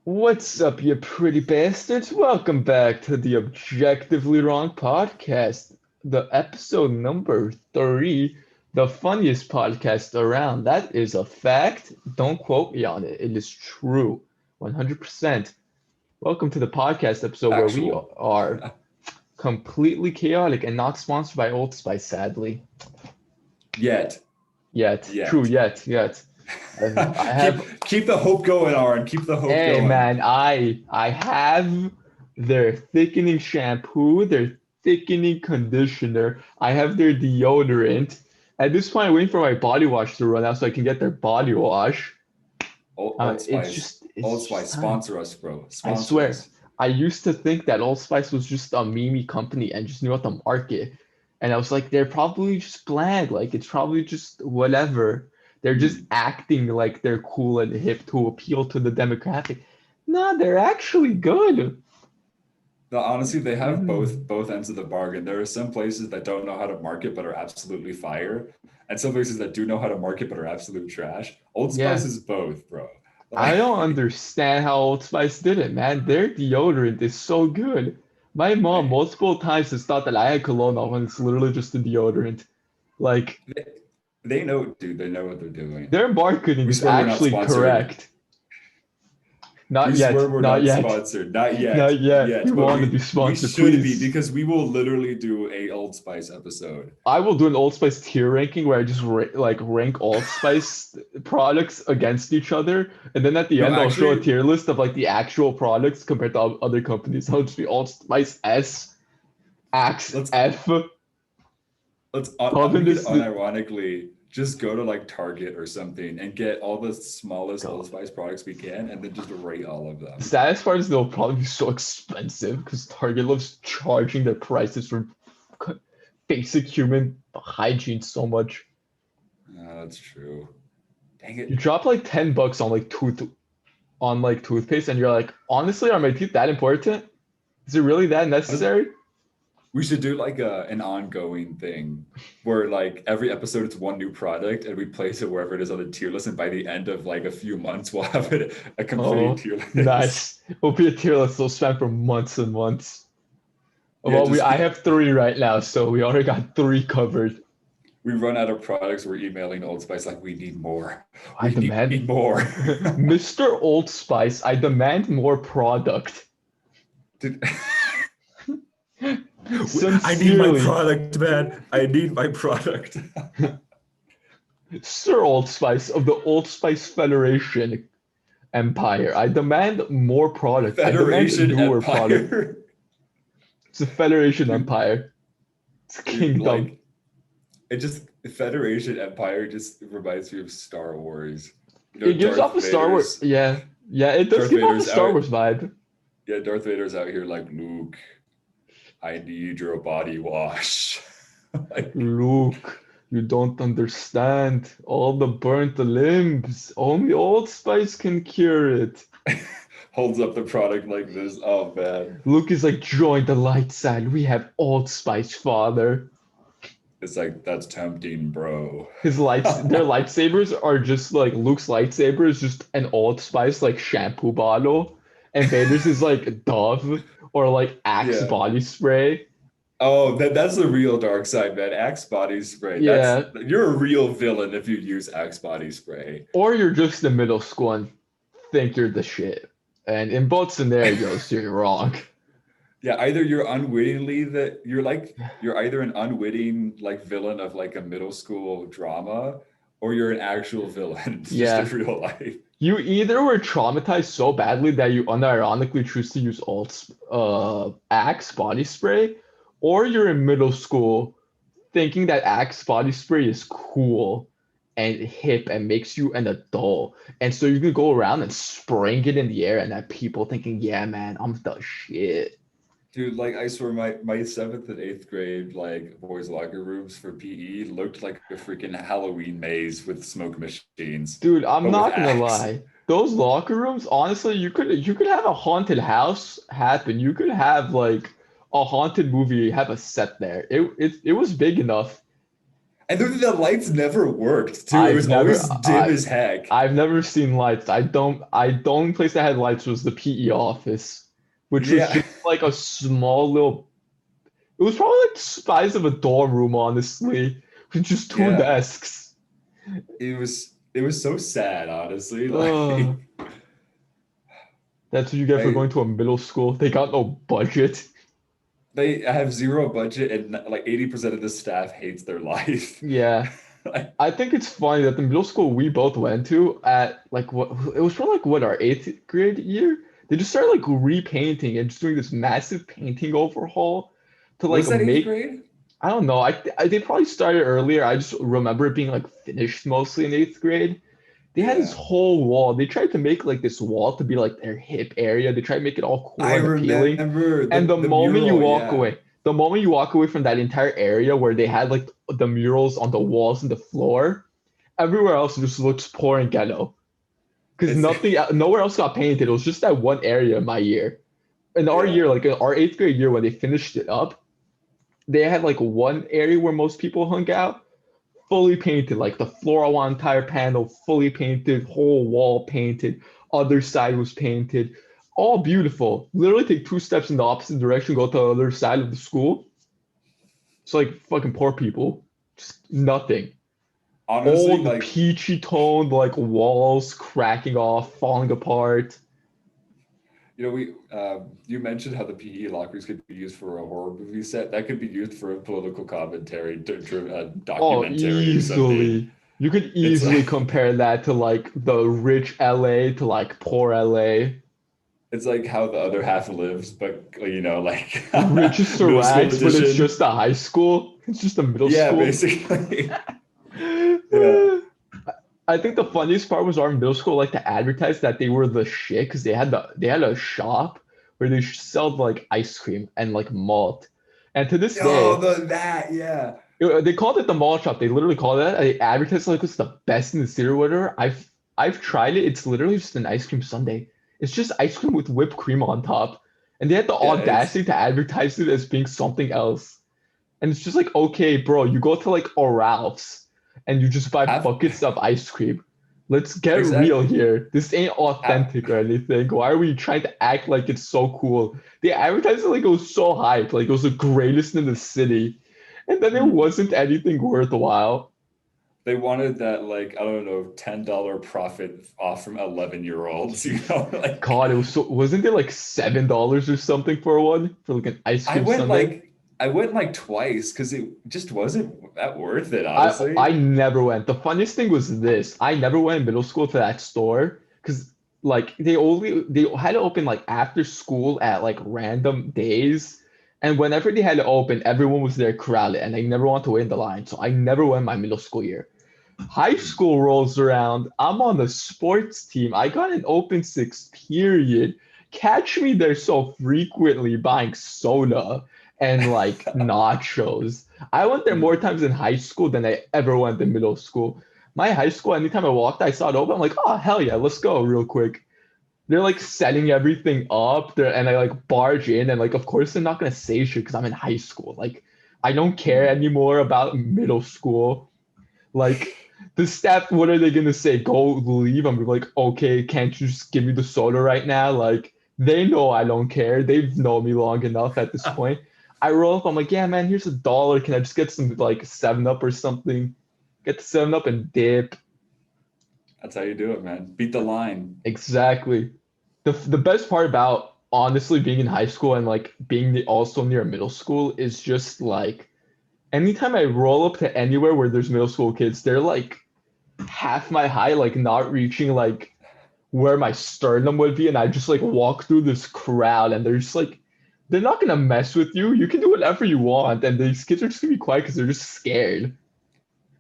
What's up, you pretty bastards? Welcome back to the Objectively Wrong podcast, the episode number 3, the funniest podcast around. That is a fact. Don't quote me on it. It is true. 100%. Welcome to the podcast episode where we Factual. are completely chaotic and not sponsored by Old Spice, sadly. Yet. Yet. True, Yet. yet. I have keep the hope going, Aaron. Keep the hope Hey going. man, I have their thickening shampoo, their thickening conditioner. I have their deodorant. At this point, I'm waiting for my body wash to run out so I can get their body wash. Old It's Spice. just it's Old Spice, just time. sponsor us, bro. I Sponsor swear. us. I used to think that Old Spice was just a meme company and just knew how to market. And I was like, they're probably just bland. Like it's probably just whatever. They're just Hmm. acting like they're cool and hip to appeal to the demographic. No, they're actually good. No, honestly, they have Mm. both ends of the bargain. There are some places that don't know how to market but are absolutely fire, and some places that do know how to market but are absolute trash. Old Spice Yeah, is both, bro. I Like, don't understand how Old Spice did it, man. Their deodorant is so good. My mom I, multiple times has thought that I had cologne on when it's literally just a deodorant. Like, they, they know, dude. They know what they're doing. their marketing We is swear we're not actually sponsored. correct. We Not swear yet, we're not not yet, sponsored. Not yet. not yet. We Yet. But want to be we sponsored, should be please. because we will literally do a Old Spice episode. I will do an Old Spice tier ranking where I just like rank Old Spice products against each other, and then at the No, end I'll show a actually, tier list of like the actual products compared to other companies. I'll just be Old Spice S, Axe let's F. we Coven could is the unironically just go to like Target or something and get all the smallest Old God. Spice products we can and then just rate all of The them. saddest part is they'll probably be so expensive because Target loves charging their prices for basic human hygiene so much. That's true. Dang You it. drop like $10 on like toothpaste, and you're like, honestly, are my teeth that important? Is it really that necessary? We should do like an ongoing thing where like every episode it's one new product and we place it wherever it is on the tier list. And by the end of like a few months, we'll have it a complete Oh, tier list. nice. It'll be a tier list will spend for months and months. Yeah, Well, just I have three right now, so we already got three covered. we run out of products. We're emailing Old Spice like we need more. I We demand, need more. Mr. Old Spice, I demand more product. Did, I need my Sincerely, product, man. I need my product. Sir Old Spice of the Old Spice Federation Empire, I demand more product. I demand Federation newer product. Empire. It's a Federation Dude, Empire. It's dude, kingdom. like it just Federation Empire just reminds me of Star Wars. You know, It gives off Darth a Star Wars. Vader's Yeah, yeah, it does Darth give off a Vader's Star out. Wars vibe. Yeah, Darth Vader's out here like Luke. I need your body wash. Like Luke, you don't understand. All the burnt limbs. Only Old Spice can cure it. holds up the product like this. Oh man, Luke is like, join the light side. We have Old Spice, father. it's like that's tempting, bro. Their lightsabers are just like Luke's lightsaber is just an Old Spice like shampoo bottle, and Vader's is like Dove or like Axe Yeah. body spray. Oh, that's the real dark side, man. Axe body spray. That's Yeah, you're a real villain if you use Axe body spray. or you're just in middle school and think you're the shit. And in both scenarios, you're wrong. Yeah, either you're unwittingly that you're either an unwitting like villain of like a middle school drama, or you're an actual villain just in Yeah. real life. You either were traumatized so badly that you unironically choose to use Axe body spray, or you're in middle school thinking that Axe body spray is cool and hip and makes you an adult. And so you can go around and spraying it in the air and have people thinking, yeah, man, I'm the shit. Dude, like I swear my seventh and eighth grade like boys locker rooms for PE looked like a freaking Halloween maze with smoke machines, Dude, I'm but with not gonna axe. lie. Those locker rooms, honestly, you could have a haunted house happen. You could have like a haunted movie have a set there. It was big enough. And the lights never worked too. It I've was never always dim I as heck. I've never seen lights. The only place that had lights was the PE office, which was Yeah, just like a small little, it was probably like the size of a dorm room, honestly, with just two yeah. desks. It was so sad, honestly. Uh, Like that's what you get for I going to a middle school. They got no budget. they have zero budget and like 80% of the staff hates their life. Yeah. Like, I think it's funny that the middle school we both went to at like what it was probably like what our eighth grade year. They just started like repainting and just doing this massive painting overhaul to like was that eighth make. grade? I don't know. They probably started earlier. I just remember it being like finished mostly in eighth grade. They had this Yeah. whole wall. They tried to make like this wall to be like their hip area. They tried to make it all cool I and appealing. remember And the mural, yeah. the moment you walk away from that entire area where they had like the murals on the walls and the floor, everywhere else just looks poor and ghetto. Because It's nowhere else got painted. It was just that one area in my year. In our yeah. year, like in our eighth grade year, when they finished it up, they had like one area where most people hung out, fully painted, like the floor on one entire panel, fully painted, whole wall painted, other side was painted, all beautiful. Literally take two steps in the opposite direction, go to the other side of the school. It's like fucking poor people. Just nothing. Honestly, All the like peachy toned like walls cracking off, falling apart. we you mentioned how the PE lockers could be used for a horror movie set. That could be used for a political commentary, Oh, documentary or something. easily. You could It's easily like compare that to like the rich LA to like poor LA. it's like how the other half lives, but like Richest middle school rags, but it's edition. just a high school. It's just a middle Yeah, school. basically. Yeah. I think the funniest part was our middle school like to advertise that they were the shit because they had a shop where they sell like ice cream and like malt. And to this Oh, day, yeah. they called it the malt shop. They literally called it that. They advertised like it's the best in the city or whatever. I've tried it. It's literally just an ice cream sundae. It's just ice cream with whipped cream on top. And they had the Yeah, it's audacity to advertise it as being something else. And it's just like, okay, bro, you go to like a Ralph's and you just buy half buckets of ice cream. Let's get real exactly. here. This ain't Half, authentic or anything. Why are we trying to act like it's so cool? They advertised it like it was so hype, like it was the greatest in the city. And then it mm, wasn't anything worthwhile. they wanted that like I don't know $10 profit off from 11-year-olds. Like God, it was so wasn't it like $7 or something for one for like an ice I cream went sundae? like I went like twice because it just wasn't that worth it, honestly. I never went. The funniest thing was this. I never went in middle school to that store because like they had to open like after school at like random days. And whenever they had to open, everyone was there crowded and I never want to wait in the line. So I never went my middle school year. High Mm. school rolls around. I'm on the sports team. I got an open six period. Catch me there so frequently buying soda and like nachos. I went there more times in high school than I ever went in middle school. My high school, anytime I walked, I saw it open. I'm like, oh hell yeah, let's go real quick. They're like setting everything up there, and I like barge in, and like of course they're not gonna say shit because I'm in high school. Like I don't care Mm. anymore about middle school. Like the staff, what are they gonna say? Go leave? I'm like, okay, can't you just give me the soda right now? Like they know I don't care. They've known me long enough at this point. I roll up. I'm like, yeah, man, here's $1. Can I just get some like 7 Up or something? Get the 7 Up and dip. That's how you do it, man. Beat the line. Exactly. The best part about honestly being in high school and like being also near middle school is just like anytime I roll up to anywhere where there's middle school kids, they're like half my height, like not reaching like where my sternum would be, and I just like walk through this crowd, and they're just like, they're not gonna mess with you. You can do whatever you want, and these kids are just gonna be quiet because they're just scared.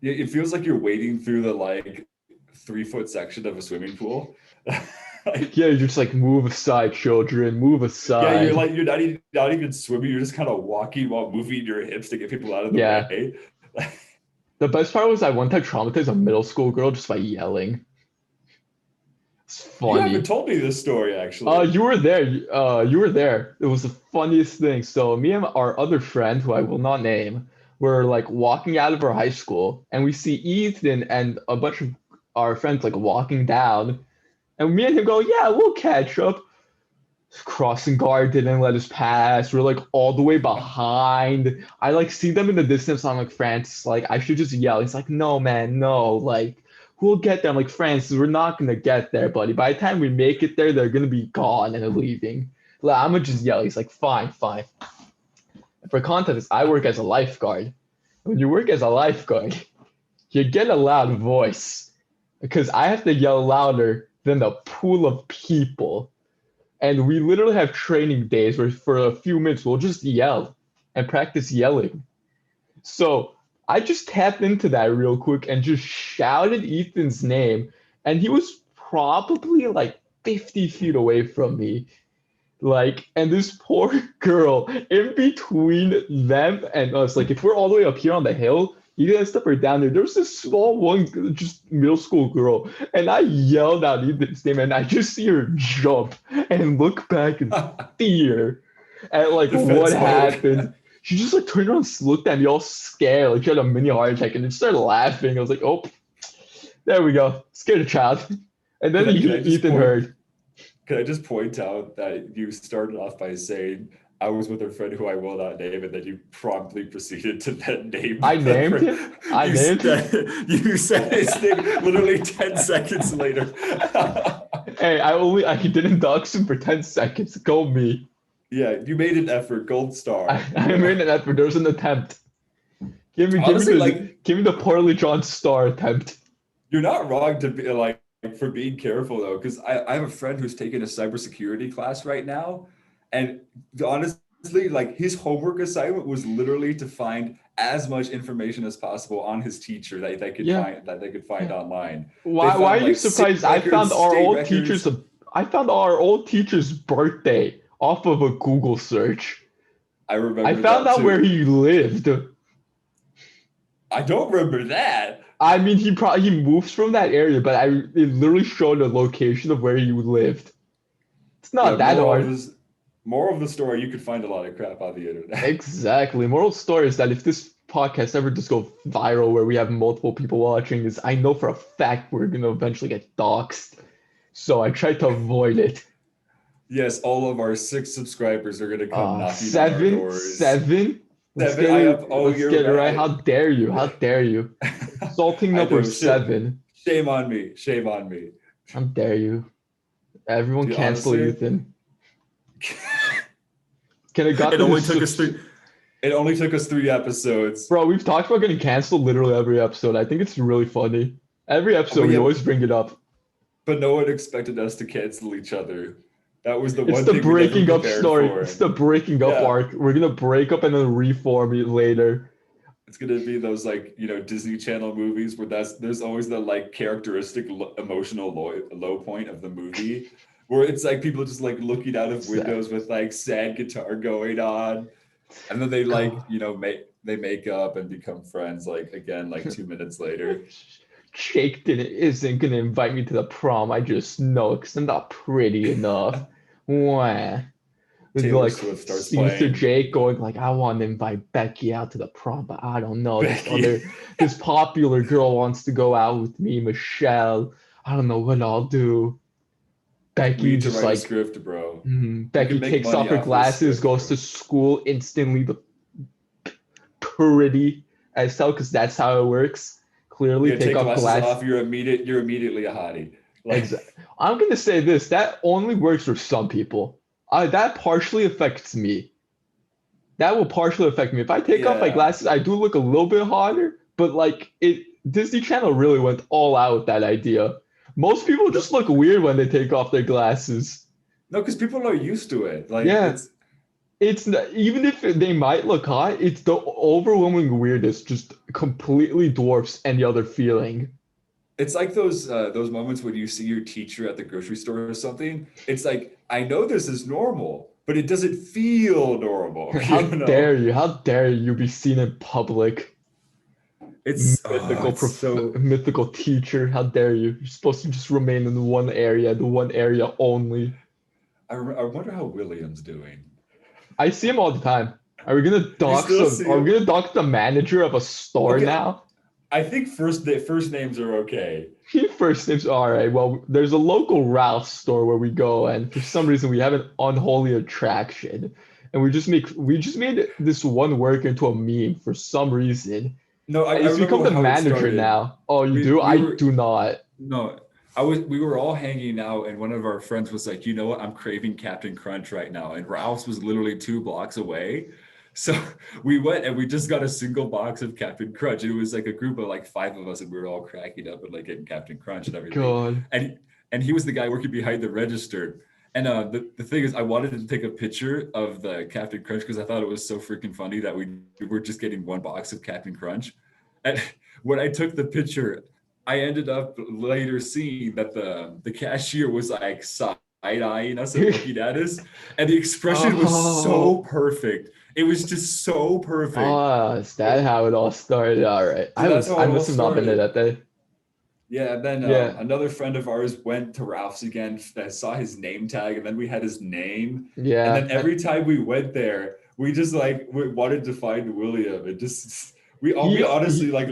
Yeah, it feels like you're wading through the like 3-foot section of a swimming pool. Like, Yeah, you're just like move aside, children, move yeah, you're aside. like you're not even swimming. You're just kind of walking while moving your hips to get people out of the Yeah. way. The best part was I one time traumatized a middle school girl just by yelling. It's You haven't funny. told me this story actually. You were there. You were there. It was the funniest thing. So me and our other friend, who I will not name, we're like walking out of our high school and we see Ethan and a bunch of our friends like walking down, and me and him go, yeah, we'll catch up. Crossing guard didn't let us pass. We're like all the way behind. I like see them in the distance. I'm like, Francis, like I should just yell. He's like, no, man, no. Like we'll get there. I'm like, Francis, we're not gonna get there, buddy. By the time we make it there, they're gonna be gone and they're leaving. Like, I'm gonna just yell. He's like, fine, fine. For context, I work as a lifeguard. When you work as a lifeguard, you get a loud voice because I have to yell louder than the pool of people. And we literally have training days where for a few minutes we'll just yell and practice yelling. So I just tapped into that real quick and just shouted Ethan's name. And he was probably like 50 feet away from me. Like, and this poor girl in between them and us, like, if we're all the way up here on the hill, you guys step her down there. There was this small one, just middle school girl, and I yelled out Ethan's name, and I just see her jump and look back in fear at like what Defense mode. happened. She just like turned around, and looked at me all scared, like she had a mini heart attack, and then started laughing. I was like, oh, there we go, scared a child. And then Can I just Ethan point? heard. Can I just point out that you started off by saying I was with a friend who I will not name, and then you promptly proceeded to then name I the named friend. him. I named him. You said his name literally 10 seconds later. Hey, I didn't dox him for 10 seconds. Go me. Yeah, you made an effort, gold star. I made an effort. There was an attempt. Honestly, like, give me the poorly drawn star attempt. you're not wrong to be like for being careful though, because I have a friend who's taking a cybersecurity class right now, and honestly, like his homework assignment was literally to find as much information as possible on his teacher that they could Yeah. find online. They Why found are you like state surprised? I records, found our state old records. teacher's I found our old teacher's birthday off of a Google search. I I remember found that out where too. he lived. I don't remember that. I mean, he moves from that area, but it literally showed the location of where he lived. It's Yeah, not that hard. moral of the story, you could find a lot of crap on the internet. Exactly. Moral story is that if this podcast ever just go viral where we have multiple people watching, is I know for a fact we're gonna eventually get doxxed. So I tried to avoid it. Yes, all of our 6 subscribers are gonna come knocking on our doors. Seven. Seven, I have. Oh, Let's you're get it right. right. How dare you? How dare you? Insulting I number know. Shit. seven. Shame on me. Shame on me. How dare you? Everyone Dude, cancel honestly, Ethan. Can I got it to only this? took us three. It only took us 3 episodes. Bro, we've talked about getting canceled literally every episode. I think it's really funny. Every episode, But we yeah, always bring it up. but no one expected us to cancel each other. That was the It's one the thing we never breaking up prepared story. for. It's the breaking up Yeah, arc. We're gonna break up and then reform it later. it's gonna be those like Disney Channel movies where there's always the like characteristic emotional low point of the movie, where it's like people just like looking out of windows with like sad guitar going on, and then they like they make up and become friends like again like 2 minutes later. Jake isn't gonna invite me to the prom. I just know because I'm not pretty enough. Wah. It's Taylor like Swift starts scenes to playing. Jake going like, I want to invite Becky out to the prom, but I don't know. Becky. This popular girl wants to go out with me, Michelle. I don't know what I'll do. We Becky need to just write a like script, bro. You Becky can make takes off money her off this glasses, script, goes bro. to school instantly the pretty as hell because that's how it works. Clearly, Yeah, take take off glasses glass. off. You're immediately a hottie. Like, Exactly. I'm gonna say this. That only works for some people. That partially affects me. That will partially affect me. If I take off my yeah. glasses, I do look a little bit hotter. But like Disney Channel really went all out with that idea. Most people No, just look weird when they take off their glasses. no, because people are used to it. Like Yeah, even if they might look hot, it's the overwhelming weirdness just completely dwarfs any other feeling. it's like those moments when you see your teacher at the grocery store or something. It's like I know this is normal, but it doesn't feel normal. How dare you? How dare you be seen in public? It's so. Mythical teacher. How dare you? You're supposed to just remain in the one area only. I wonder how William's doing. I see him all the time. Are we gonna You dox still a, see are we him? gonna dox the manager of a store Okay, now? I think first names are okay. First name's all right. Well, there's a local Ralph's store where we go, and for some reason we have an unholy attraction, and we just made this one work into a meme for some reason. No, I And he's remember become the how it manager started. now. Oh, you We do? we I were do not. no, we were all hanging out, and one of our friends was like, you know what, I'm craving Captain Crunch right now. And Ralph's was literally 2 blocks away. So we went and we just got a single box of Captain Crunch. And it was like a group of like 5 of us, and we were all cracking up and like getting Captain Crunch and everything. God. And he was the guy working behind the register. And the thing is, I wanted to take a picture of the Captain Crunch because I thought it was so freaking funny that we were just getting 1 box of Captain Crunch. And when I took the picture, I ended up later seeing that the cashier was like side eyeing us and looking at us, and the expression was so Oh, perfect. It was just so perfect. oh, is that how it all started? All right. So that's I how it all must have not been there started. that day. Yeah, and then Yeah. another friend of ours went to Ralph's again. I saw his name tag, and then we had his name. And Yeah. then every time we went there, we just like we wanted to find William. It just we honestly He like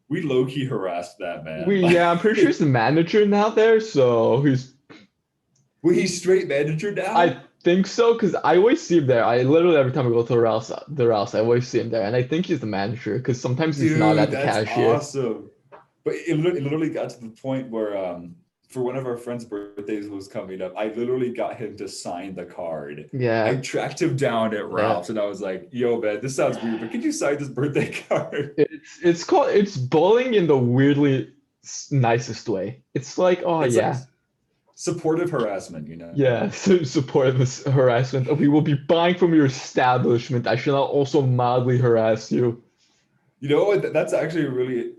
we low key harassed that man. yeah, I'm pretty sure he's the manager now there, so he's Well, he's straight manager I now. think so because I always see him there. I literally every time I go to the Rouse, I always see him there, and I think he's the manager because sometimes he's not at Dude, the that's cashier. awesome. But it literally got to the point where for one of our friends' birthdays was coming up, I literally got him to sign the card. I Yeah, tracked him down at yeah. Ralph's and I was like, yo, man, this sounds weird, but could you sign this birthday card? It's bullying in the weirdly nicest way. It's like, oh It's like yeah, supportive harassment, you know? yeah, so support this harassment. We will be buying from your establishment. I shall not also mildly harass you. You know what? That's actually really.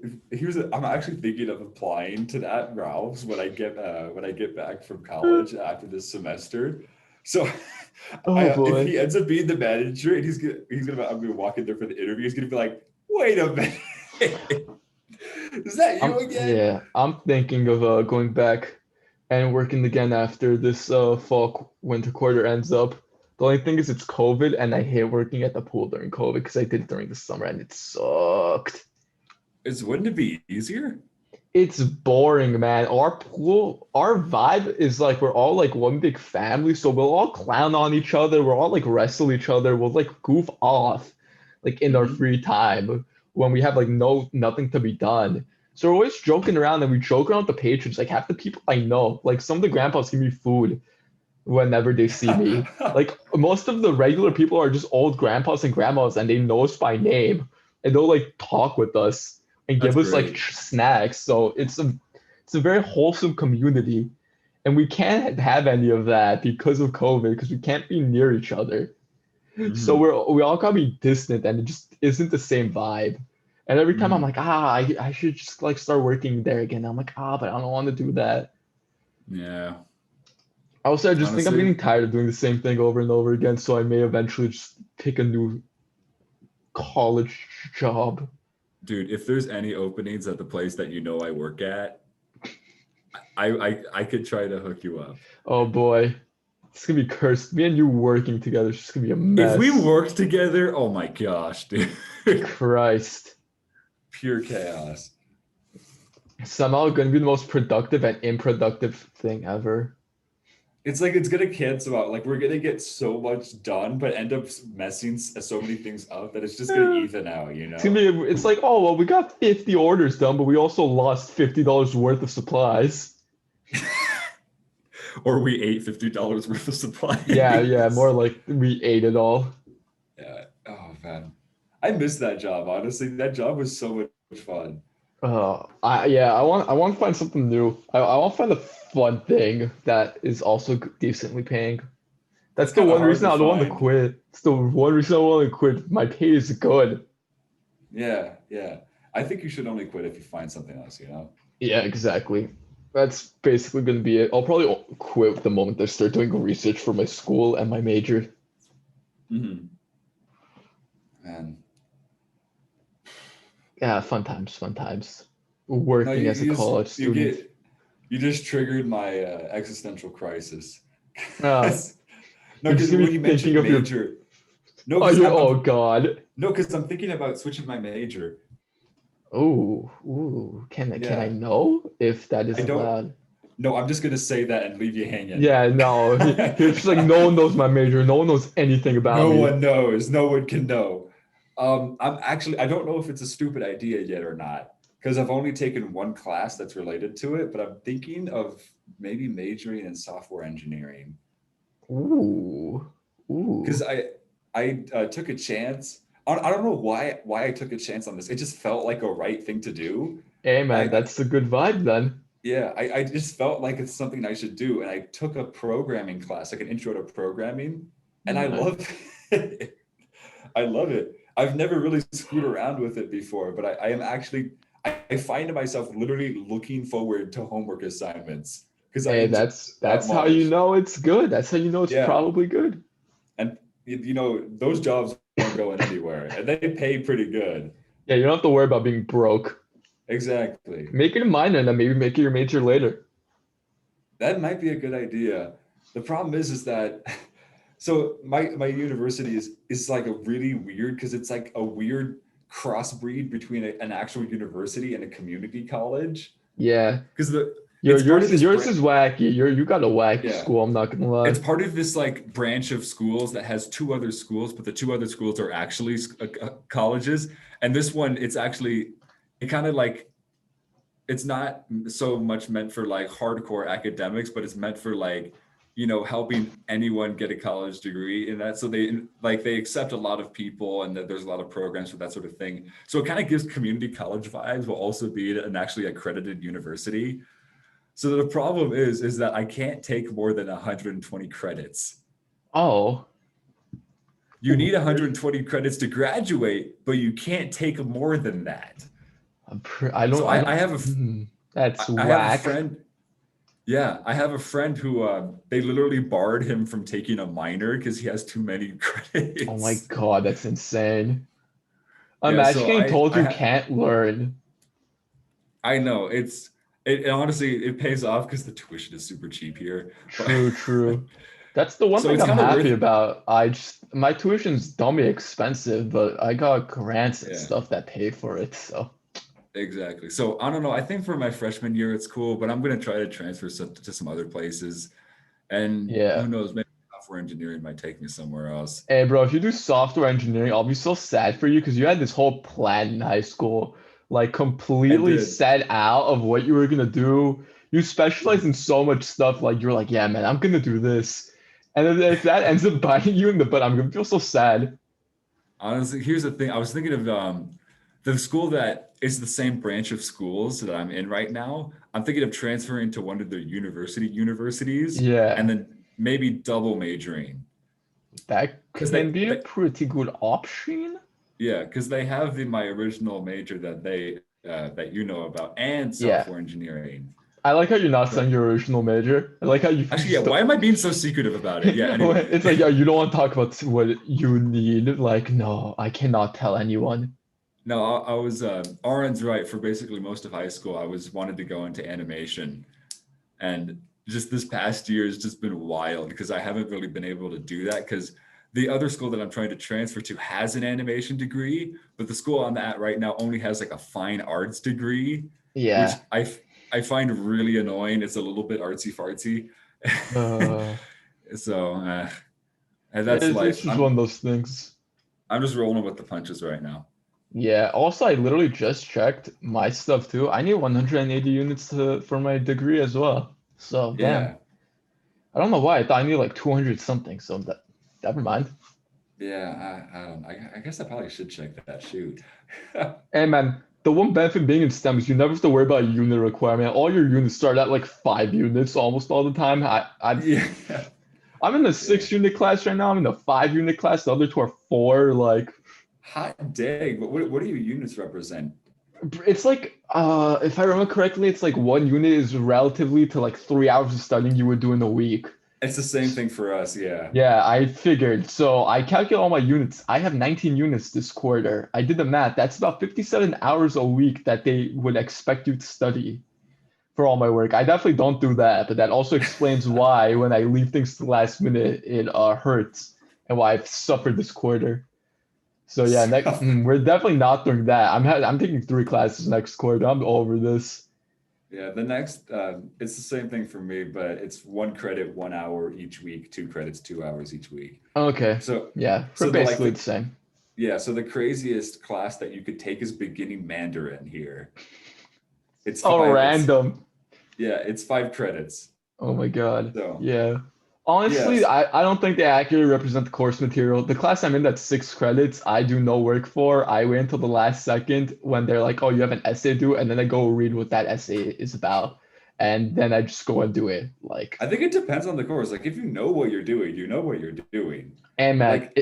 I'm actually thinking of applying to that Ralph's when I get back from college after this semester. So, Oh if boy. he ends up being the manager and I'm gonna walk in there for the interview. He's gonna be like, "Wait a minute, is that you again?" I'm thinking of going back and working again after this fall winter quarter ends up. The only thing is it's COVID and I hate working at the pool during COVID because I did it during the summer and it sucked. Wouldn't it be easier? It's boring, man. Our pool, our vibe is like we're all like one big family, so we'll all clown on each other. We'll all like wrestle each other. We'll like goof off like in our Hmm. free time when we have like nothing to be done. So we're always joking around and we joke around with the patrons. Like half the people I know, like some of the grandpas give me food whenever they see me. Like most of the regular people are just old grandpas and grandmas and they know us by name and they'll like talk with us and That's give us like great. snacks. So it's a very wholesome community. And we can't have any of that because of COVID because we can't be near each other. So Hmm. we all gotta be distant and it just isn't the same vibe. And every time I'm Hmm. like, I should just like start working there again. I'm like, but I don't want to do that. Yeah. Also, I just think I'm Honestly, getting tired of doing the same thing over and over again, so I may eventually just pick a new college job. dude, if there's any openings at the place that you know I work at, I could try to hook you up. Oh boy, it's gonna be cursed. Me and you working together is just gonna be a If we mess. worked together, oh my gosh, dude. Christ. Pure chaos. Somehow gonna be the most productive and unproductive thing ever. It's like it's gonna cancel out. Like we're gonna get so much done, but end up messing so many things up that it's just gonna Yeah. even out, you It's gonna know? be it's like, oh well, we got 50 orders done, but we also lost $50 worth of supplies. Or we ate $50 worth of Yeah, more supplies. like we ate it all. Yeah. Oh man. I miss that job, honestly. That job was so much fun. I want to find something new. I want to find a fun thing that is also decently paying. It's That's the kind of one hard reason to I don't want to find. quit. It's the one reason I want to quit. My pay is good. Yeah, yeah. I think you should only quit if you find something else, you know? Yeah, exactly. That's basically going to be it. I'll probably quit the moment I start doing research for my school and my major. Hmm. Man. Yeah, fun times, fun times. No, Working as a college student. you just triggered my existential crisis. Uh, No, you're just because gonna when be you thinking mentioned of your major, No, Oh, because you. Oh God. no, because I'm thinking about switching my major. Oh, ooh. Can I Yeah, know if that I is don't. allowed? No, I'm just gonna say that and leave you hanging. Yeah, no. He's just like no one knows my major. No one knows anything about No me. one knows. No one can know. I don't know if it's a stupid idea yet or not, because I've only taken one class that's related to it, but I'm thinking of maybe majoring in software engineering Ooh, because ooh. I took a chance. I don't know why I took a chance on this. It just felt like a right thing to do. Hey I, man, I that's a good vibe then. yeah, I just felt like it's something I should do, and I took a programming class, like an intro to programming, and I Nice. love it. I love it. I've never really screwed around with it before, but I am actually I find myself literally looking forward to homework assignments because I Hey, enjoy that's it that that's how you much. know it's good. That's how you know it's Yeah, probably good. and those jobs aren't going anywhere, and they pay pretty good. Yeah, you don't have to worry about being broke. Exactly. Make it a minor and then maybe make it your major later. That might be a good idea. The problem is that so my university is like a really weird because it's like a weird crossbreed between an actual university and a community college Yeah. because the Your it's part yours of is this yours brand. is wacky. You got a wacky Yeah, school, I'm not gonna it's lie. part of this like branch of schools that has two other schools, but the two other schools are actually colleges, and this one it's actually it kind of like it's not so much meant for like hardcore academics, but it's meant for like, helping anyone get a college degree in that. So they accept a lot of people and that there's a lot of programs for that sort of thing. So it kind of gives community college vibes while also being an actually accredited university. So the problem is that I can't take more than 120 credits. Oh. You need Weird. 120 credits to graduate, but you can't take more than that. I don't So I I don't have a that's I have a whack. friend. Yeah, I have a friend who they literally barred him from taking a minor because he has too many Oh my credits. God, that's insane. Yeah, Imagine so getting I told I you ha- can't learn. I know it honestly it pays off because the tuition is super cheap here. But True, true. That's the one so thing it's I'm kind of happy worth. about. My tuition's dummy expensive, but I got grants and Yeah, stuff that pay for it. So exactly. So I don't know. I think for my freshman year it's cool, but I'm gonna try to transfer to some other places. And who yeah. knows, maybe software engineering might take me somewhere else. Hey, bro, if you do software engineering, I'll be so sad for you because you had this whole plan in high school, like I completely did. set out of what you were gonna do. You specialize in so much stuff, like you're like, yeah, man, I'm gonna do this. And then if that ends up biting you in the butt, I'm gonna feel so sad. Honestly, here's the thing. I was thinking of the school that is the same branch of schools that I'm in right now. I'm thinking of transferring to one of their universities and Yeah, then maybe double majoring that because can be a pretty good option. because they have my original major that you know about and Yeah. software engineering. I like how you're not So saying your original major. I like how you actually, yeah. just Why am I being so secretive about it? Yeah. Anyway, it's like, yeah, you don't want to talk about what you need. Like, no, I cannot tell anyone. no, I was Aaron's right. For basically most of high school, I was wanted to go into animation. And just this past year has just been wild because I haven't really been able to do that because the other school that I'm trying to transfer to has an animation degree, but the school I'm at right now only has like a fine arts degree, which Yeah. I find really annoying. It's a little bit artsy fartsy. Uh, So and that's life. it's just one of those things. I'm just rolling with the punches right now. Yeah. Also, I literally just checked my stuff too. I need 180 units for my degree as well. So, damn. Yeah. I don't know why. I thought I need like 200 something. So that, never mind. Yeah, I don't I guess I probably should check that. Shoot. Hey man, the one benefit being in STEM is you never have to worry about a unit requirement. All your units start at like 5 units almost all the time. Yeah. I'm in the Yeah. 6 unit class right now. I'm in the 5 unit class. The other two are four. Like Hot dang. What do your units represent? it's like if I remember correctly, it's like one unit is relatively to like 3 hours of studying you would do in a week. It's the same thing for us, yeah. Yeah, I figured. So I calculate all my units. I have 19 units this quarter. I did the math. That's about 57 hours a week that they would expect you to study for all my work. I definitely don't do that, but that also explains why when I leave things to the last minute, it hurts. and why I've suffered this quarter. So yeah, we're definitely not doing that. I'm taking 3 classes next quarter. I'm over this. Yeah, the next, it's the same thing for me, but it's 1 credit, 1 hour each week, 2 credits, 2 hours each week. Okay. So, Yeah, we're so the like basically the the same. yeah, so the craziest class that you could take is beginning Mandarin here. It's So five, it's random. yeah, it's 5 credits. Oh my God. So Yeah. Honestly, yes, I don't think they accurately represent the course material. The class I'm in that's 6 credits, I do no work for. I wait until the last second when they're like, oh, you have an essay due, and then I go read what that essay is about. And then I just go and do it. Like, I think it depends on the course. Like if you know what you're doing, you know what you're doing. and man, Like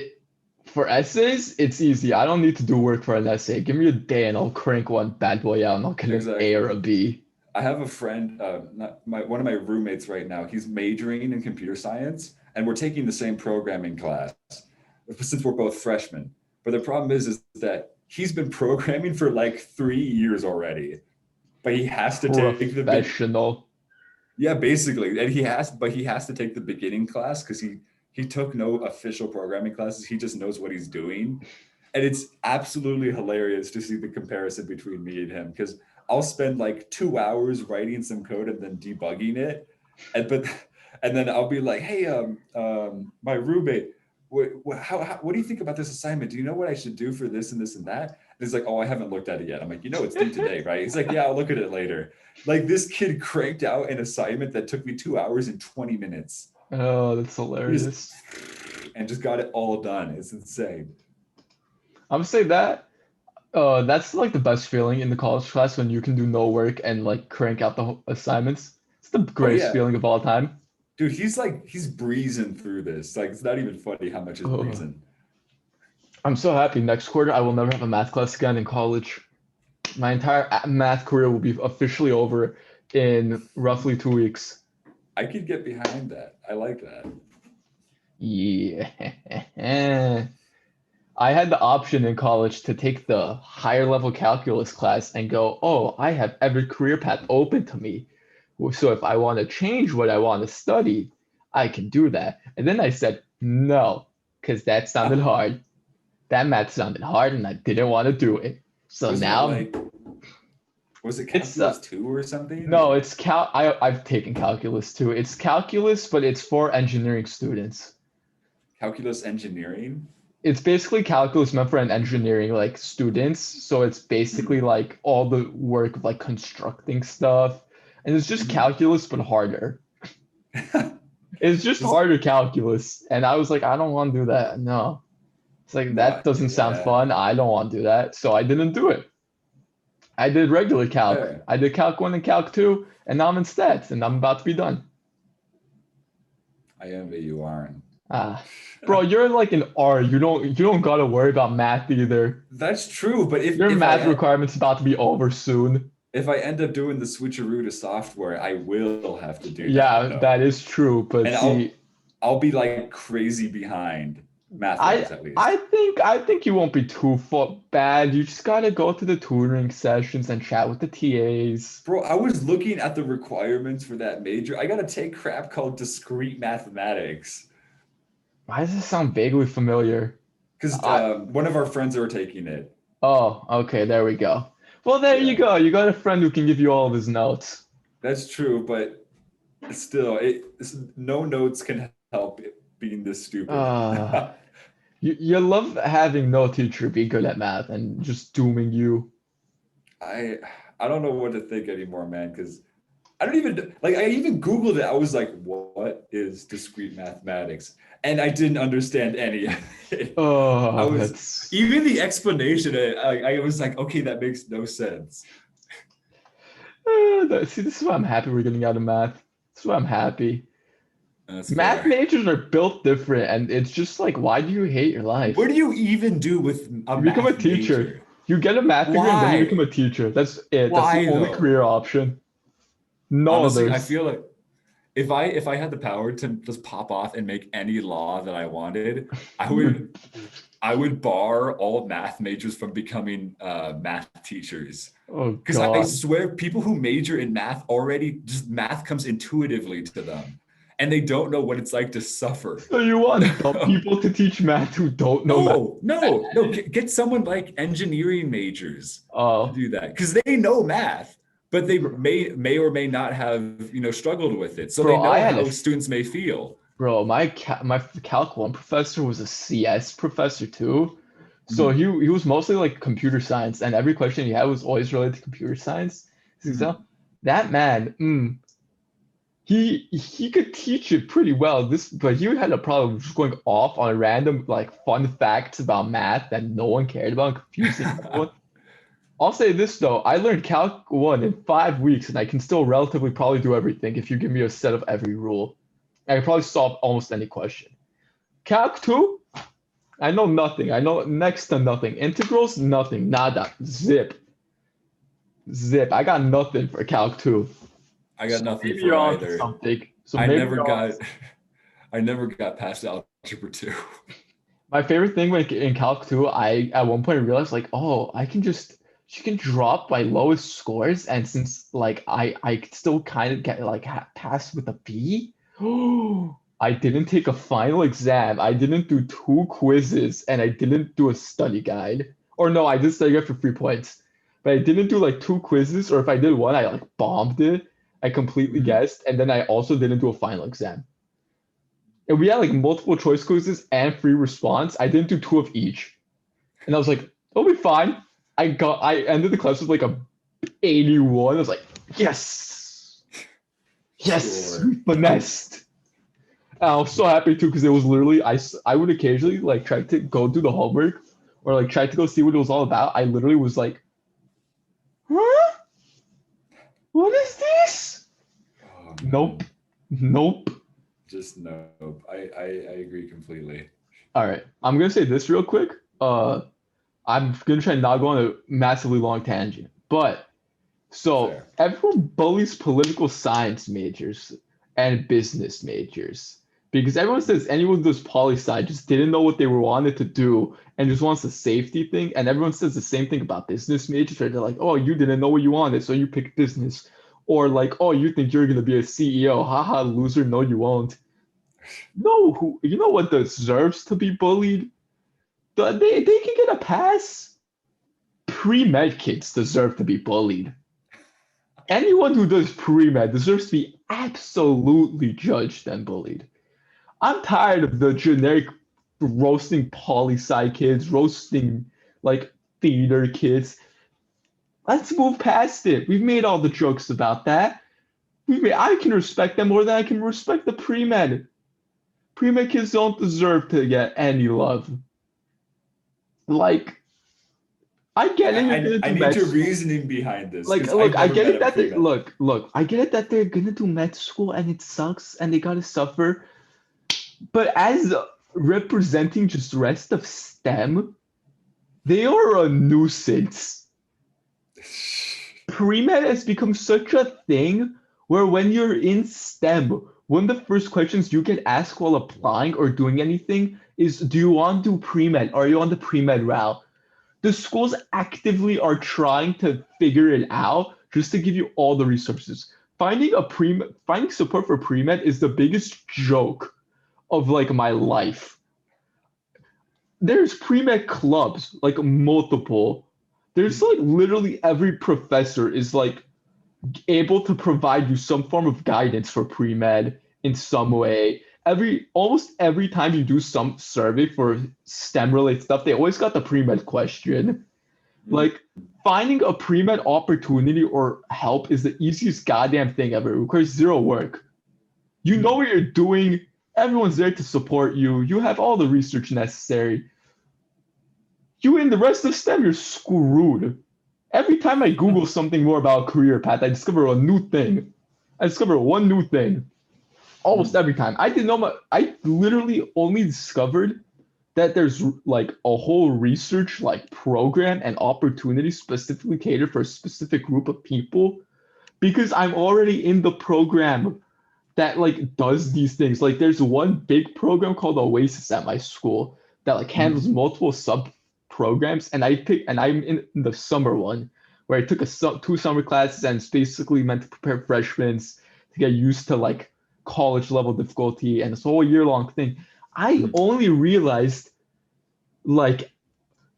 for essays, it's easy. I don't need to do work for an essay. Give me a day and I'll crank one bad boy out and I'll get an A or exactly. a B. I have a friend, not my one of my roommates right now. He's majoring in computer science, and we're taking the same programming class since we're both freshmen. But the problem is that he's been programming for like 3 years already, but he has to take the big, Professional. yeah, basically, and he has to take the beginning class because he took no official programming classes. He just knows what he's doing, and it's absolutely hilarious to see the comparison between me and him because I'll spend like 2 hours writing some code and then debugging it, but and then I'll be like, hey, my roommate, what do you think about this assignment? Do you know what I should do for this and this and that? And he's like, oh, I haven't looked at it yet. I'm like, it's due today, right? He's like, yeah, I'll look at it later. Like this kid cranked out an assignment that took me 2 hours and 20 minutes. Oh, that's He just hilarious. and just got it all done. It's insane. I'm gonna say that that's like the best feeling in the college class when you can do no work and like crank out the assignments. It's the Oh greatest yeah, feeling of all time. dude, he's breezing through this. Like it's not even funny how much he's Oh, breezing. I'm so happy. Next quarter, I will never have a math class again in college. My entire math career will be officially over in roughly 2 weeks. I could get behind that. I like that. Yeah. I had the option in college to take the higher level calculus class and go, oh, I have every career path open to me. So if I want to change what I want to study, I can do that. And then I said, no, because that sounded hard. That math sounded hard and I didn't want to do it. So Wasn't it now like was it it's calculus two or something? no, Or it's I've taken calculus too. It's calculus, but it's for engineering students. calculus engineering? It's basically calculus meant for an engineering like students. So it's basically Hmm. like all the work of like constructing stuff. And it's just Hmm. calculus but harder. It's just Just harder calculus. And I was like, I don't want to do that. No. It's like that no, doesn't sound yeah. fun. I don't want to do that. So I didn't do it. I did regular calc. Fair. I did calc 1 and calc 2, and now I'm in stats and I'm about to be done. I envy you, Aaron. Ah. Bro, you're like an R. You don't gotta worry about math either. That's true, but Your math requirement's about to be over soon. if I end up doing the switcheroo to software, I will have to do that Yeah, that though, is true. But and see, I'll be like crazy behind math I wise at I least. think I think you won't be too bad. You just gotta go to the tutoring sessions and chat with the TAs. Bro, I was looking at the requirements for that major. I gotta take crap called discrete mathematics Why does this sound vaguely familiar? because I one of our friends are taking it. Oh, okay, there we go. Well, there you Yeah, go. You got a friend who can give you all of his notes. that's true, but still, no notes can help it being this stupid. Uh, you love having no teacher be good at math and just dooming you. I I don't know what to think anymore, man, because I don't even like I even Googled it. I was like, what is discrete mathematics? And I didn't understand any of it. I Oh, was that's even the explanation, I was like, okay, that makes no sense. see, this is why I'm happy we're getting out of math. This is why I'm happy. That's Math fair. majors are built different, and it's just like, why do you hate your What life? do you even do with a You become a math teacher. major? You get a math degree, and then you become Why? a teacher. That's it. That's the Why only career though? option. No Honestly, I others. feel like if I had the power to just pop off and make any law that I wanted, I You, would I would bar all math majors from becoming math teachers. oh Because I God. swear, people who major in math already just math comes intuitively to them. and they don't know what it's like to suffer. So you want dumb people to teach math who don't know math? No. Get someone like engineering majors to Oh, do that because they know math, but they may or may not have, struggled with it. So they bro, I know had a how students may feel. bro. My Calc 1 professor was a CS professor too. So Mhm, he was mostly like computer science, and every question he had was always related to computer science. So mhm, that man, he could teach it pretty well. But he had a problem just going off on random like fun facts about math that no one cared about and confusing everyone. I'll say this though, I learned Calc 1 in 5 weeks, and I can still relatively probably do everything if you give me a set of every rule. I can probably solve almost any question. Calc 2, I know nothing. I know next to nothing. Integrals, nothing. Nada. Zip. Zip. I got nothing for Calc 2. I got So nothing maybe for you're on to either. something. So I maybe never you're on got I never got past algebra 2. My favorite thing when in Calc 2, I at one point realized like, oh, she can drop my lowest scores, and since like I still kind of get like pass with a B. I didn't take a final exam. I didn't do two quizzes, and I didn't do a study guide. Or no, I did study guide for 3 points, but I didn't do like two quizzes. Or if I did one, I like bombed it. I completely Mhm. guessed, and then I also didn't do a final exam. And we had like multiple choice quizzes and free response. I didn't do two of each. And I was like, it'll be fine. I ended the class with like a 81. I was like, yes, yes, Sure. we finessed. And I was so happy too because it was literally I would occasionally like try to go do the homework or like try to go see what it was all about. I literally was like, huh? What is this? Oh Nope. man. Nope. Just nope. I agree completely. All right. I'm gonna say this real quick. I'm gonna try not go on a massively long tangent, but so Fair. everyone bullies political science majors and business majors because everyone says anyone who does poli sci just didn't know what they were wanted to do and just wants the safety thing. And everyone says the same thing about business majors, where they're like, "Oh, you didn't know what you wanted, so you picked business," or like, "Oh, you think you're gonna be a CEO? Haha, loser! No, you won't." No, who you know what deserves to be bullied? They can get a pass. Pre-med kids deserve to be bullied. Anyone who does pre-med deserves to be absolutely judged and bullied. I'm tired of the generic roasting poli sci kids, roasting like theater kids. Let's move past it. We've made all the jokes about that. I can respect them more than I can respect the pre-med. Pre-med kids don't deserve to get any love. Like, I get it, you're gonna I do need med your school. reasoning behind this Like, because I've look, I never get met it a that they pre-med. look, I get it that they're gonna do med school and it sucks and they gotta suffer. But as representing just the rest of STEM, they are a nuisance. Pre-med has become such a thing where when you're in STEM, one of the first questions you get asked while applying or doing anything is, do you want to do pre-med? Are you on the pre-med route? The schools actively are trying to figure it out just to give you all the resources. Finding support for pre-med is the biggest joke of like my life. There's pre-med clubs, like multiple. There's like literally every professor is like able to provide you some form of guidance for pre-med in some way. Almost every time you do some survey for STEM related stuff, they always got the pre-med question. Like finding a pre-med opportunity or help is the easiest goddamn thing ever. It requires zero work. You know what you're doing. Everyone's there to support you. You have all the research necessary. You and the rest of STEM, you're screwed. Every time I Google something more about a career path, I discover a new thing. I discover one new thing. Almost every time. I literally only discovered that there's like a whole research like program and opportunity specifically catered for a specific group of people because I'm already in the program that like does these things. Like there's one big program called Oasis at my school that like handles multiple sub programs, and I'm in the summer one where I took two summer classes and it's basically meant to prepare freshmen to get used to like college level difficulty and this whole year long thing. I Mhm. only realized like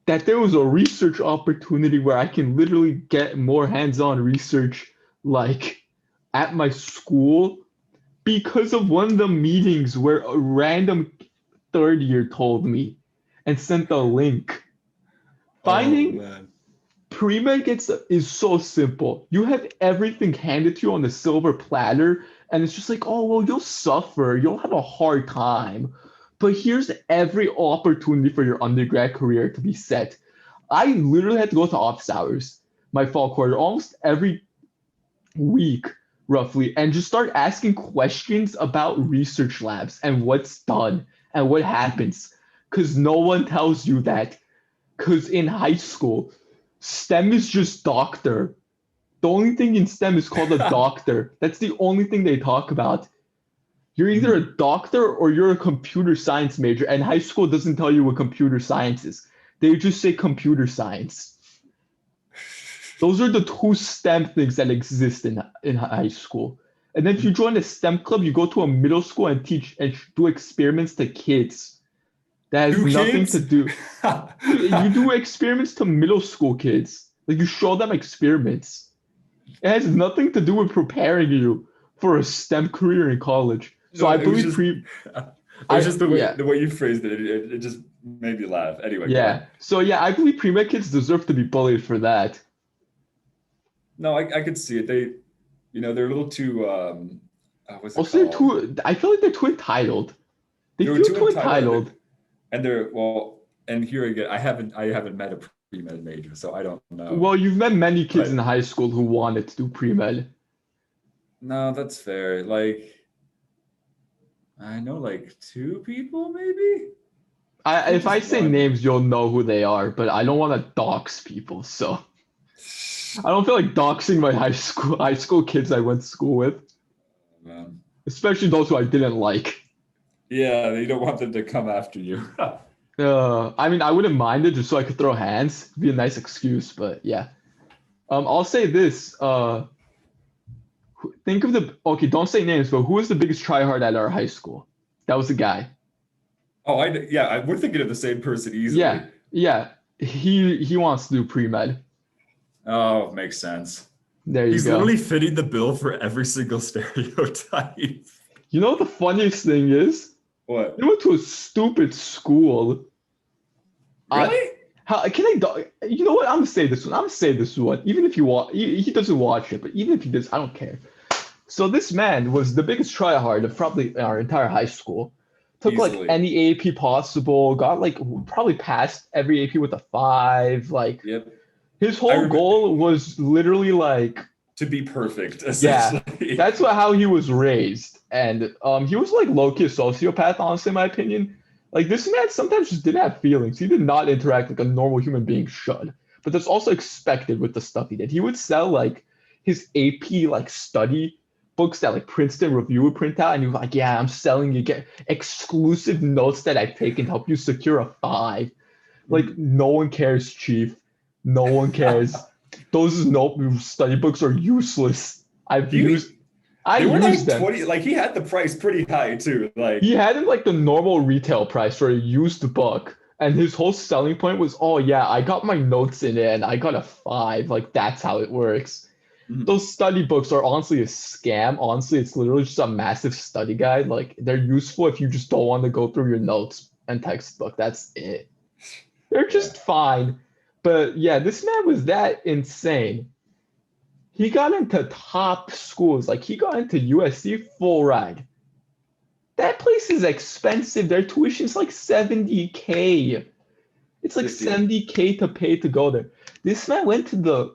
that there was a research opportunity where I can literally get more hands-on research like at my school because of one of the meetings where a random third year told me and sent a link. Oh Finding man. pre-med gets is so simple. You have everything handed to you on a silver platter, and it's just like, oh well, you'll suffer, you'll have a hard time. But here's every opportunity for your undergrad career to be set. I literally had to go to office hours my fall quarter almost every week, roughly, and just start asking questions about research labs and what's done and what happens. Because no one tells you that. Because in high school, STEM is just doctor. The only thing in STEM is called a doctor. That's the only thing they talk about. You're either a doctor or you're a computer science major, and high school doesn't tell you what computer science is. They just say computer science. Those are the two STEM things that exist in high school. And then if you join a STEM club, you go to a middle school and teach and do experiments to kids. That has Two nothing to kids? do. You do experiments to middle school kids. Like you show them experiments. It has nothing to do with preparing you for a STEM career in college. So No, I it was believe just pre it was I just yeah. the way you phrased it. It just made me laugh. Anyway, go on. Yeah. So yeah, I believe pre-med kids deserve to be bullied for that. No, I could see it. They're a little too what's it Also, they're called? too I feel like they're too entitled. They They were feel too too entitled, entitled. and they're well. And here again, I haven't met a pre-med major, so I don't know. Well, you've met many kids in But high school who wanted to do pre-med. no, that's fair. Like I know like two people maybe. Maybe If I just say one. names, you'll know who they are, but I don't want to dox people, so I don't feel like doxing my high school kids I went to school with, Man. especially those who I didn't like. Yeah, you don't want them to come after you. I mean, I wouldn't mind it just so I could throw hands. It'd be a nice excuse, but yeah. I'll say this. Think of the okay. Don't say names, but who was the biggest tryhard at our high school? That was the guy. Oh, we're thinking of the same person Yeah, easily. yeah. He wants to do pre-med. Oh, makes sense. There you He's go. literally fitting the bill for every single stereotype. You know what the funniest thing is? He What? went to a stupid school. I Really? how can I? You know what? I'm gonna say this one. I'm gonna say this one. Even if you watch, he doesn't watch it, but even if he does, I don't care. So this man was the biggest tryhard of probably our entire high school. Took like Easily. any AP possible. Got like probably passed every AP with a five. Like Yep. his I whole remember goal was literally like, to be perfect, yeah, essentially. that's how he was raised. And he was like low-key a sociopath, honestly, in my opinion. Like this man sometimes just didn't have feelings. He did not interact like a normal human being should. But that's also expected with the stuff he did. He would sell like his AP like study books that like Princeton Review would print out, and he was like, "Yeah, I'm selling you get exclusive notes that I've taken to help you secure a five." Like Mhm. no one cares, Chief. No one cares. Those note study books are useless. I've he used I they were used like them. 20, like he had the price pretty high too. He Like, had him like the normal retail price for a used book. And his whole selling point was, oh yeah, I got my notes in it and I got a five. Like that's how it works. mhm. Those study books are honestly a scam. Honestly, it's literally just a massive study guide. Like they're useful if you just don't want to go through your notes and textbook. That's it. They're Yeah. just fine. But yeah, this man was that insane. He got into top schools. Like he got into USC full ride. That place is expensive. Their tuition is like 70K. It's like 50. 70K to pay to go there. This man went to the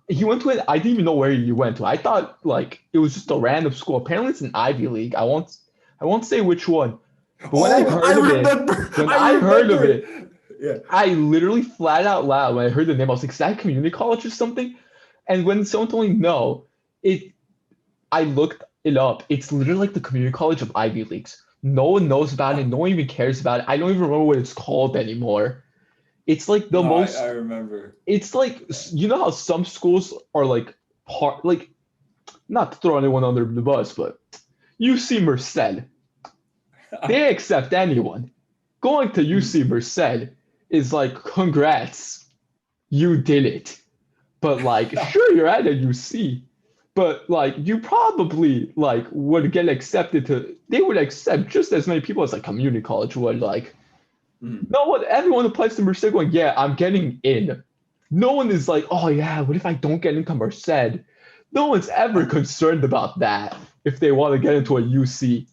he went to it. I didn't even know where he went to. I thought like it was just a random school. Apparently it's an Ivy League. I won't say which one. But when I Oh, I heard of it, remember. when I I heard of remember. it, Yeah. I literally flat out loud when I heard the name, I was like, is that community college or something? And when someone told me no, it I looked it up. It's literally like the community college of Ivy Leagues. No one knows about it. No one even cares about it. I don't even remember what it's called anymore. It's like the No, I most. remember. It's like you know how some schools are like part like not to throw anyone under the bus, but UC Merced. They accept anyone. Going to UC Merced is like, congrats, you did it. But like, sure, you're at a UC, but like, you probably like would get accepted to. They would accept just as many people as like community college would. Like, no one, everyone applies to Merced going, yeah, I'm getting in. No one is like, oh yeah, what if I don't get into Merced? No one's ever concerned about that if they want to get into a UC.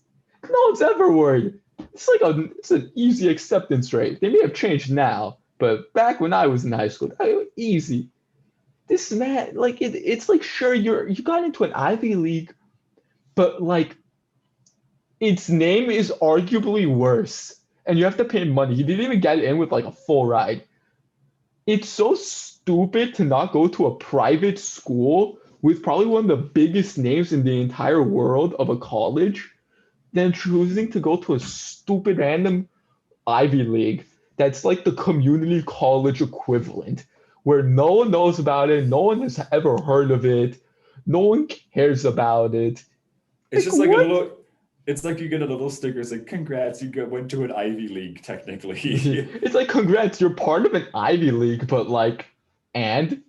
No one's ever worried. It's an easy acceptance rate. They may have changed now, but back when I was in high school, it was easy. This man, like it's like sure you got into an Ivy League, but like its name is arguably worse, and you have to pay money. You didn't even get in with like a full ride. It's so stupid to not go to a private school with probably one of the biggest names in the entire world of a college than choosing to go to a stupid random Ivy League that's like the community college equivalent, where no one knows about it, no one has ever heard of it, no one cares about it. It's just like a little. It's like you get a little sticker saying, "Congrats, went to an Ivy League." Technically, it's like, congrats, you're part of an Ivy League, but like, and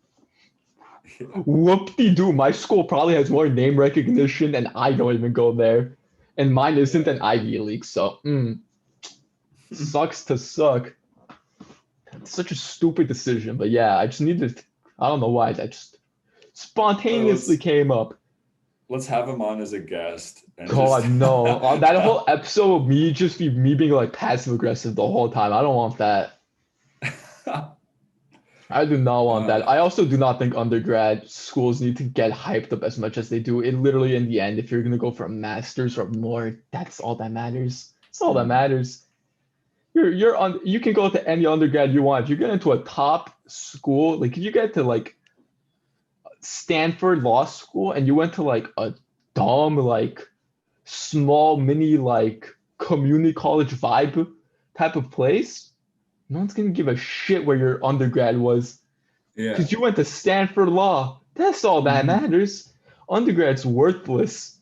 whoop-de-doo, my school probably has more name recognition, and I don't even go there, and mine isn't an Ivy League, so sucks to suck. It's such a stupid decision, but yeah, I just needed. I don't know why that just spontaneously came up. Let's have him on as a guest. And God, no. That whole episode of me being like passive aggressive the whole time. I don't want that. I do not want that. I also do not think undergrad schools need to get hyped up as much as they do. It literally, in the end, if you're gonna go for a master's or more, that's all that matters. That's all that matters. You can go to any undergrad you want. If you get into a top school, like if you get to like Stanford Law School and you went to like a dumb, like small mini, like community college vibe type of place, no one's gonna give a shit where your undergrad was. Yeah. Because you went to Stanford Law. That's all that matters. Undergrad's worthless.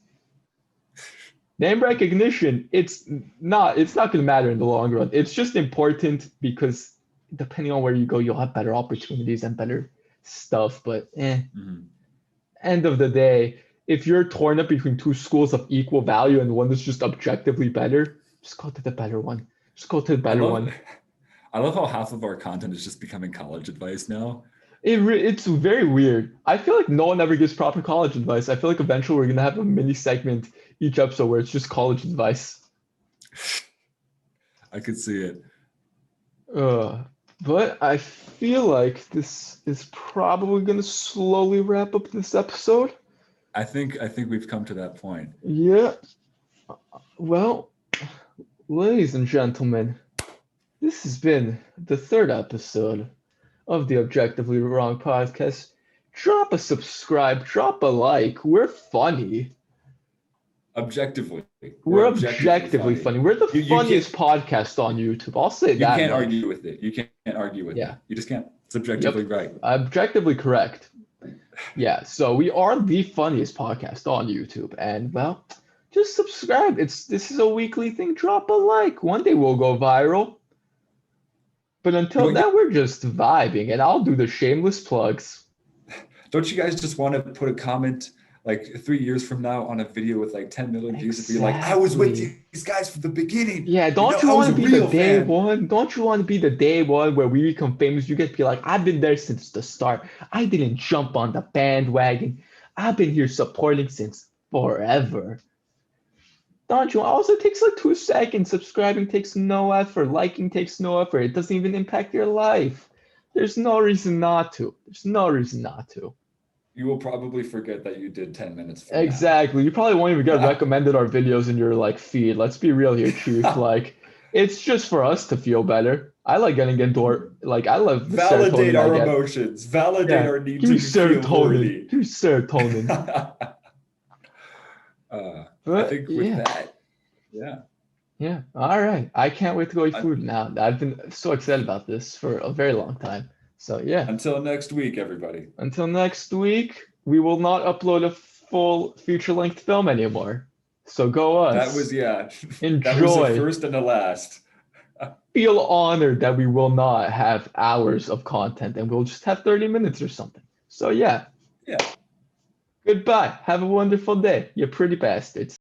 Name recognition, it's not gonna matter in the long run. It's just important because depending on where you go, you'll have better opportunities and better stuff, but end of the day, if you're torn up between two schools of equal value and one that's just objectively better, just go to the better one. Just go to the better one. I love how half of our content is just becoming college advice now. It's very weird. I feel like no one ever gives proper college advice. I feel like eventually we're gonna have a mini segment each episode where it's just college advice. I could see it. But I feel like this is probably going to slowly wrap up this episode. I think we've come to that point. Yeah. Well, ladies and gentlemen, this has been the third episode of the Objectively Wrong podcast. Drop a subscribe, drop a like. We're funny. Objectively. We're objectively funny. We're the funniest podcast on YouTube. I'll say that. You can't argue with it. You can't argue with it. You just can't. It's objectively right. Objectively correct. Yeah, so we are the funniest podcast on YouTube. And well, just subscribe. This is a weekly thing. Drop a like. One day we'll go viral. But until then, we're just vibing, and I'll do the shameless plugs. Don't you guys just want to put a comment like 3 years from now on a video with like 10 million views and be like, I was with these guys from the beginning. Yeah, don't you want to be the day one? Don't you want to be the day one where we become famous? You get to be like, I've been there since the start. I didn't jump on the bandwagon. I've been here supporting since forever. Don't you? Also, it takes like 2 seconds. Subscribing takes no effort. Liking takes no effort. It doesn't even impact your life. There's no reason not to. There's no reason not to. You will probably forget that you did 10 minutes from Exactly. now. You probably won't even get recommended our videos in your like feed. Let's be real here, Chief. Like, it's just for us to feel better. I like getting into like I love the validate our emotions. Validate our need to feel worthy. Give me serotonin. I think with that, yeah. All right. I can't wait to go eat food now. I've been so excited about this for a very long time. So yeah. Until next week, everybody. Until next week, we will not upload a full feature-length film anymore. So go That was, us. yeah, that was a Enjoy. first and a last. Feel honored that we will not have hours of content and we'll just have 30 minutes or something. So yeah, Yeah. goodbye. Have a wonderful day, you pretty bastards.